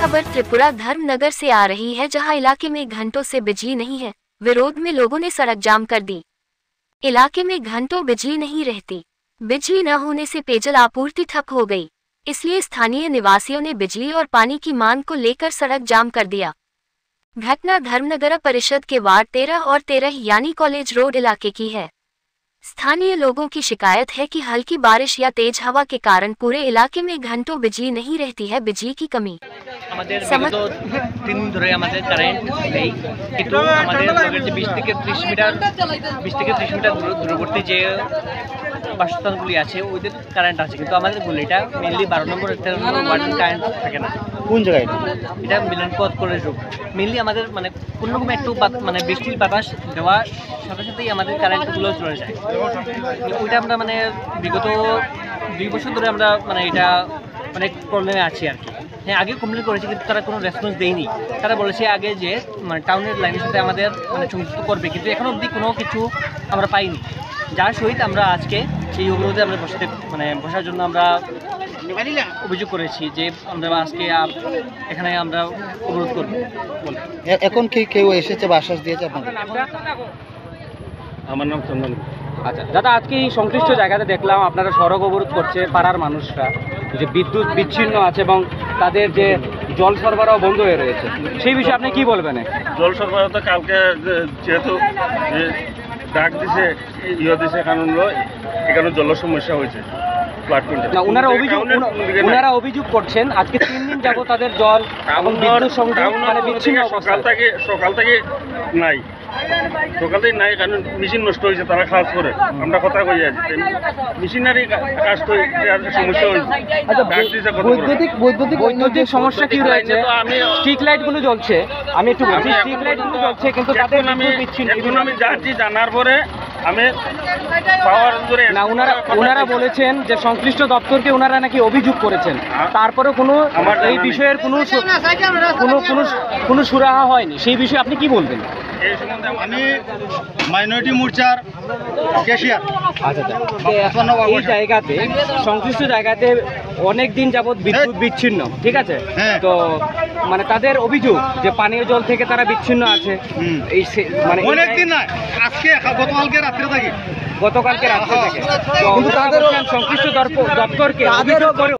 खबर त्रिपुरा धर्मनगर से आ रही है, जहां इलाके में घंटों से बिजली नहीं है। विरोध में लोगों ने सड़क जाम कर दी। इलाके में घंटों बिजली नहीं रहती। बिजली न होने से पेयजल आपूर्ति ठप हो गई, इसलिए स्थानीय निवासियों ने बिजली और पानी की मांग को लेकर सड़क जाम कर दिया। घटना धर्मनगर परिषद के वार्ड 13 और 13 यानी कॉलेज रोड इलाके की है। स्थानीय लोगों की शिकायत है कि हल्की बारिश या तेज हवा के कारण पूरे इलाके में घंटों बिजली नहीं रहती है। बिजली की कमी আমাদের বিগত 3 দিন ধরে আমাদের কারেন্ট নেই, কিন্তু আমাদের 20 থেকে 30 মিটার দূরবর্তী যে বাসস্থানগুলি আছে ওদের কারেন্ট আছে, কিন্তু আমাদের গলিটা মেনলি 12 নম্বর 13 নম্বর ওয়ার্ডের কারেন্ট থাকে না। কোন জায়গায় এটা মিলনপথ কলেজ রোড। মেনলি আমাদের মানে কোনোরকম একটু মানে বৃষ্টির বাতাস দেওয়ার সাথে সাথেই আমাদের কারেন্টগুলো চলে যায়। ওইটা আমরা মানে বিগত 2 বছর ধরে আমরা মানে এটা অনেক প্রবলেমে আছি আর কি। হ্যাঁ, আগে কমপ্লেন করেছি, কিন্তু তারা কোনো রেসপন্স দেয়নি। তারা বলেছে আগে যে মানে টাউনের লাইনের সাথে আমাদের মানে সংযুক্ত করবে, কিন্তু এখনো অবধি কোনো কিছু আমরা পাইনি। যার সহিত আমরা আজকে এই অবরোধে আমরা বসার জন্য আমরা অভিযোগ করেছি যে আমরা আজকে এখানে আমরা অবরোধ করব বলে। এখন কি কেউ এসেছে বা আশ্বাস দিয়েছে আপনাদের? আমার নাম চন্দন। আচ্ছা দাদা, আজকে এই সংশ্লিষ্ট জায়গাতে দেখলাম আপনারা সড়ক অবরোধ করছে পাড়ার মানুষরা, যে বিদ্যুৎ বিচ্ছিন্ন আছে এবং তাদের যে জল সরবরাহ বন্ধ হয়ে রয়েছে, সেই বিষয়ে আপনি কি বলবেন? জল সরবরাহ তো কালকে যেহেতু ডাক দিছে দিছে কারণ এখানে জলের সমস্যা হয়েছে। না, ওনারা অভিযোগ করছেন আজকে 3 দিন যাবো তাদের জল এবং বিদ্যুৎ সংযোগ মানে বিচ্ছিন্ন অবস্থা। সকাল থেকে নাই, কারণ মেশিন নষ্ট হয়েছে, তারা কাজ করে। আমরা কথা কই আছি মেশিনারি কাজ করে সমস্যা হয়েছে। বৈদ্যুতিক সমস্যা কি রয়েছে? স্ট্রিট লাইট গুলো জ্বলছে, আমি একটু বলছি, স্ট্রিট লাইট গুলো জ্বলছে, কিন্তু তাদের এখন আমি যাচ্ছি জানার পরে আমি পাওয়ার জোরে না, ওনারা বলেছেন যে সংশ্লিষ্ট দপ্তরকে ওনারা নাকি অভিযোগ করেছেন, তারপরেও কোনো এই বিষয়ের কোনো সুরাহা হয়নি। সেই বিষয়ে আপনি কি বলবেন? আমি মাইনরিটি মোর্চার ক্যাশিয়ার। এই জায়গাতে সংশ্লিষ্ট জায়গাতে অনেক দিন যাবৎ বিদ্যুৎ বিচ্ছিন্ন, ঠিক আছে? তো মানে তাদের অভিযোগ যে পানীয় জল থেকে তারা বিচ্ছিন্ন আছে। এই মানে অনেকদিন না, আজকে গতকালকে রাত্রে থেকে কিন্তু তাদের সংশ্লিষ্ট দপ্তরকে অভিযোগ করে